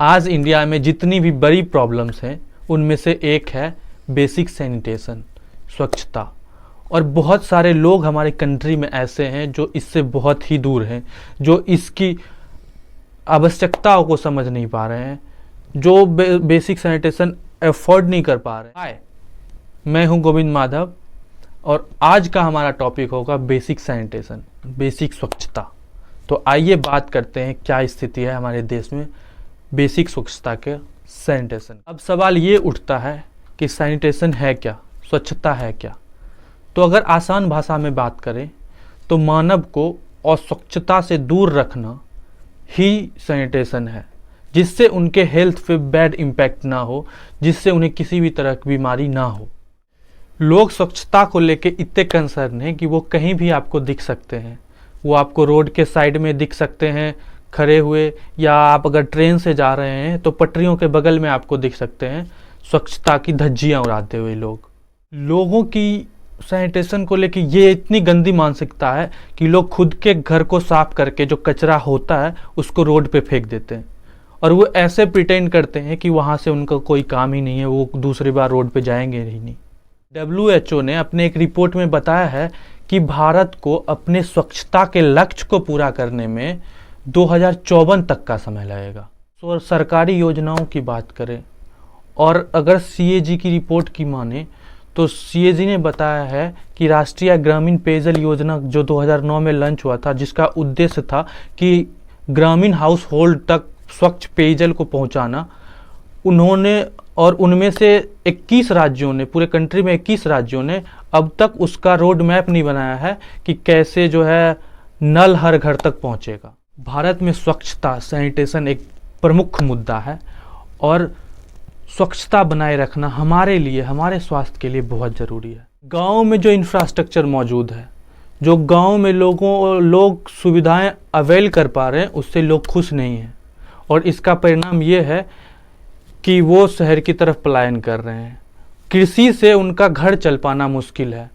आज इंडिया में जितनी भी बड़ी प्रॉब्लम्स हैं उनमें से एक है बेसिक सैनिटेशन, स्वच्छता। और बहुत सारे लोग हमारे कंट्री में ऐसे हैं जो इससे बहुत ही दूर हैं, जो इसकी आवश्यकताओं को समझ नहीं पा रहे हैं, जो बेसिक सैनिटेशन अफोर्ड नहीं कर पा रहे हैं। हाय, मैं हूं गोविंद माधव और आज का हमारा टॉपिक होगा बेसिक सैनिटेशन, बेसिक स्वच्छता। तो आइए बात करते हैं क्या स्थिति है हमारे देश में बेसिक स्वच्छता के सैनिटेशन। अब सवाल ये उठता है कि सैनिटेशन है क्या, स्वच्छता है क्या। तो अगर आसान भाषा में बात करें तो मानव को अस्वच्छता से दूर रखना ही सैनिटेशन है, जिससे उनके हेल्थ पे बैड इम्पैक्ट ना हो, जिससे उन्हें किसी भी तरह की बीमारी ना हो। लोग स्वच्छता को लेके इतने कंसर्न हैं कि वो कहीं भी आपको दिख सकते हैं। वो आपको रोड के साइड में दिख सकते हैं खड़े हुए, या आप अगर ट्रेन से जा रहे हैं तो पटरियों के बगल में आपको दिख सकते हैं स्वच्छता की धज्जियां उड़ाते हुए लोगों की सैनिटेशन को लेके ये इतनी गंदी मानसिकता है कि लोग खुद के घर को साफ करके जो कचरा होता है उसको रोड पे फेंक देते हैं, और वो ऐसे प्रिटेंड करते हैं कि वहाँ से उनका कोई काम ही नहीं है, वो दूसरी बार रोड पे जाएंगे ही नहीं। WHO ने अपने एक रिपोर्ट में बताया है कि भारत को अपने स्वच्छता के लक्ष्य को पूरा करने में 2054 तक का समय लगेगा। तो सरकारी योजनाओं की बात करें और अगर CAG की रिपोर्ट की माने तो CAG ने बताया है कि राष्ट्रीय ग्रामीण पेयजल योजना जो 2009 में लॉन्च हुआ था, जिसका उद्देश्य था कि ग्रामीण हाउस होल्ड तक स्वच्छ पेयजल को पहुंचाना, उन्होंने और उनमें से 21 राज्यों ने, पूरे कंट्री में 21 राज्यों ने अब तक उसका रोड मैप नहीं बनाया है कि कैसे जो है नल हर घर तक पहुंचेगा। भारत में स्वच्छता, सैनिटेशन एक प्रमुख मुद्दा है और स्वच्छता बनाए रखना हमारे लिए, हमारे स्वास्थ्य के लिए बहुत ज़रूरी है। गांव में जो इंफ्रास्ट्रक्चर मौजूद है, जो गांव में लोग सुविधाएं अवेल कर पा रहे हैं, उससे लोग खुश नहीं हैं, और इसका परिणाम ये है कि वो शहर की तरफ पलायन कर रहे हैं। कृषि से उनका घर चल पाना मुश्किल है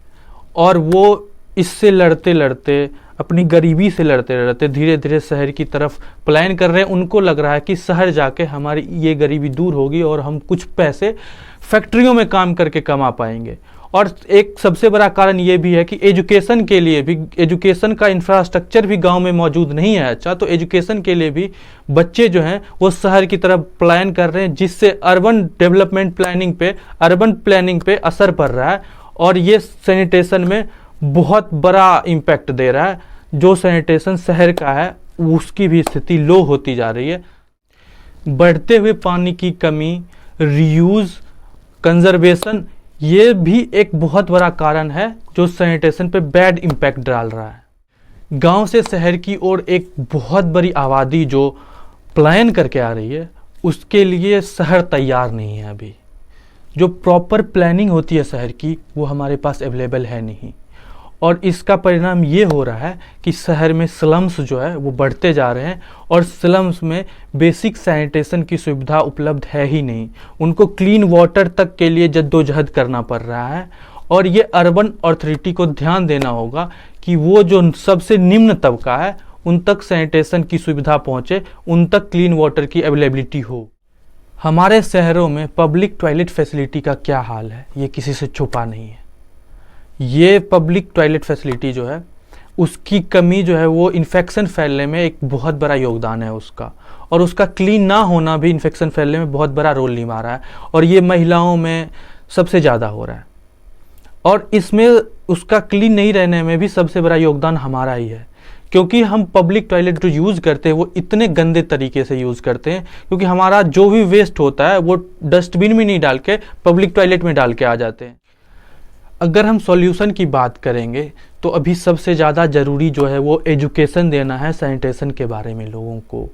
और वो इससे लड़ते लड़ते, अपनी गरीबी से लड़ते लड़ते धीरे धीरे शहर की तरफ पलायन कर रहे हैं। उनको लग रहा है कि शहर जाके हमारी ये गरीबी दूर होगी और हम कुछ पैसे फैक्ट्रियों में काम करके कमा पाएंगे। और एक सबसे बड़ा कारण ये भी है कि एजुकेशन के लिए भी, एजुकेशन का इंफ्रास्ट्रक्चर भी गांव में मौजूद नहीं है अच्छा, तो एजुकेशन के लिए भी बच्चे जो हैं वो शहर की तरफ पलायन कर रहे हैं, जिससे अर्बन डेवलपमेंट प्लानिंग पे, अर्बन प्लानिंग पे असर पड़ रहा है और ये सैनिटेशन में बहुत बड़ा इम्पैक्ट दे रहा है। जो सैनिटेशन शहर का है उसकी भी स्थिति लो होती जा रही है। बढ़ते हुए पानी की कमी, रीयूज, कंजर्वेशन, ये भी एक बहुत बड़ा कारण है जो सैनिटेशन पे बैड इम्पैक्ट डाल रहा है। गांव से शहर की ओर एक बहुत बड़ी आबादी जो पलायन करके आ रही है, उसके लिए शहर तैयार नहीं है। अभी जो प्रॉपर प्लानिंग होती है शहर की, वो हमारे पास अवेलेबल है नहीं, और इसका परिणाम ये हो रहा है कि शहर में स्लम्स जो है वो बढ़ते जा रहे हैं और स्लम्स में बेसिक सैनिटेशन की सुविधा उपलब्ध है ही नहीं। उनको क्लीन वाटर तक के लिए जद्दोजहद करना पड़ रहा है, और ये अर्बन अथॉरिटी को ध्यान देना होगा कि वो जो सबसे निम्न तबका है उन तक सैनिटेशन की सुविधा पहुँचे, उन तक क्लीन वाटर की अवेलेबिलिटी हो। हमारे शहरों में पब्लिक टॉयलेट फैसिलिटी का क्या हाल है, ये किसी से छुपा नहीं है। ये पब्लिक टॉयलेट फैसिलिटी जो है उसकी कमी जो है वो इन्फेक्शन फैलने में एक बहुत बड़ा योगदान है उसका, और उसका क्लीन ना होना भी इन्फेक्शन फैलने में बहुत बड़ा रोल निभा रहा है, और ये महिलाओं में सबसे ज़्यादा हो रहा है। और इसमें उसका क्लीन नहीं रहने में भी सबसे बड़ा योगदान हमारा ही है, क्योंकि हम पब्लिक टॉयलेट जो यूज़ करते हैं वो इतने गंदे तरीके से यूज़ करते हैं, क्योंकि हमारा जो भी वेस्ट होता है वो डस्टबिन में नहीं डाल के पब्लिक टॉयलेट में डाल के आ जाते हैं। अगर हम सॉल्यूशन की बात करेंगे तो अभी सबसे ज़्यादा ज़रूरी जो है वो एजुकेशन देना है सैनिटेशन के बारे में। लोगों को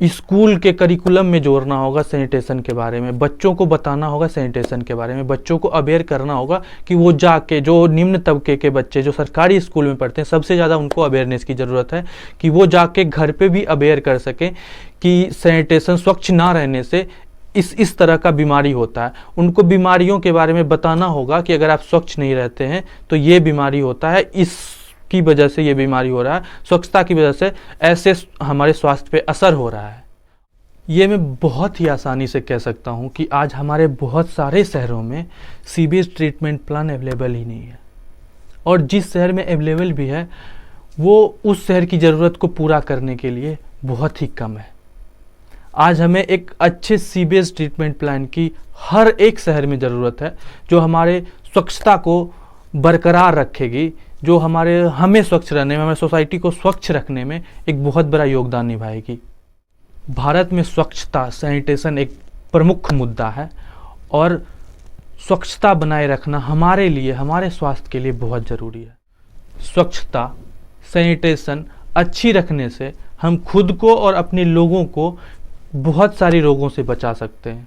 स्कूल के करिकुलम में जोड़ना होगा सैनिटेशन के बारे में, बच्चों को बताना होगा सैनिटेशन के बारे में, बच्चों को अवेयर करना होगा कि वो जाके, जो निम्न तबके के बच्चे जो सरकारी स्कूल में पढ़ते हैं, सबसे ज़्यादा उनको अवेयरनेस की ज़रूरत है कि वो जाके घर पे भी अवेयर कर सकें कि सैनिटेशन स्वच्छ ना रहने से इस तरह का बीमारी होता है। उनको बीमारियों के बारे में बताना होगा कि अगर आप स्वच्छ नहीं रहते हैं तो ये बीमारी होता है, इसकी वजह से ये बीमारी हो रहा है, स्वच्छता की वजह से ऐसे हमारे स्वास्थ्य पे असर हो रहा है। ये मैं बहुत ही आसानी से कह सकता हूँ कि आज हमारे बहुत सारे शहरों में सीवेज ट्रीटमेंट प्लान अवेलेबल ही नहीं है, और जिस शहर में अवेलेबल भी है वो उस शहर की ज़रूरत को पूरा करने के लिए बहुत ही कम है। आज हमें एक अच्छे सीवेज ट्रीटमेंट प्लान की हर एक शहर में ज़रूरत है, जो हमारे स्वच्छता को बरकरार रखेगी, जो हमें स्वच्छ रहने में, हमारे सोसाइटी को स्वच्छ रखने में एक बहुत बड़ा योगदान निभाएगी। भारत में स्वच्छता, सैनिटेशन एक प्रमुख मुद्दा है, और स्वच्छता बनाए रखना हमारे लिए, हमारे स्वास्थ्य के लिए बहुत ज़रूरी है। स्वच्छता, सैनिटेशन अच्छी रखने से हम खुद को और अपने लोगों को बहुत सारे रोगों से बचा सकते हैं।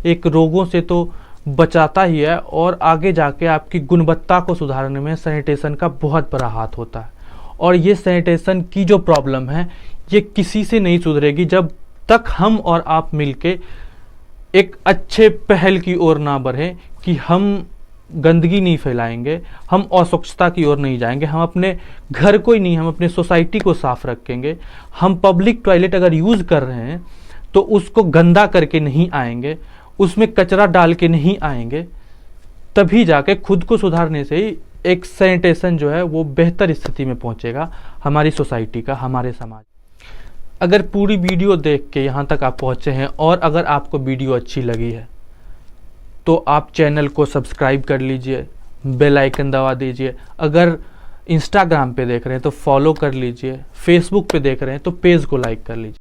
एक रोगों से तो बचाता ही है, और आगे जाके आपकी गुणवत्ता को सुधारने में सैनिटेशन का बहुत बड़ा हाथ होता है। और ये सैनिटेशन की जो प्रॉब्लम है, ये किसी से नहीं सुधरेगी जब तक हम और आप मिलके एक अच्छे पहल की ओर ना बढ़ें कि हम गंदगी नहीं फैलाएंगे, हम अस्वच्छता की ओर नहीं जाएंगे, हम अपने घर को ही नहीं, हम अपने सोसाइटी को साफ रखेंगे। हम पब्लिक टॉयलेट अगर यूज़ कर रहे हैं तो उसको गंदा करके नहीं आएंगे, उसमें कचरा डाल के नहीं आएंगे, तभी जाके खुद को सुधारने से ही एक सैनिटेशन जो है वो बेहतर स्थिति में पहुंचेगा, हमारी सोसाइटी का, हमारे समाज। अगर पूरी वीडियो देख के यहाँ तक आप पहुँचे हैं, और अगर आपको वीडियो अच्छी लगी है तो आप चैनल को सब्सक्राइब कर लीजिए, बेल आइकन दबा दीजिए। अगर इंस्टाग्राम पे देख रहे हैं तो फॉलो कर लीजिए, फेसबुक पे देख रहे हैं तो पेज को लाइक कर लीजिए।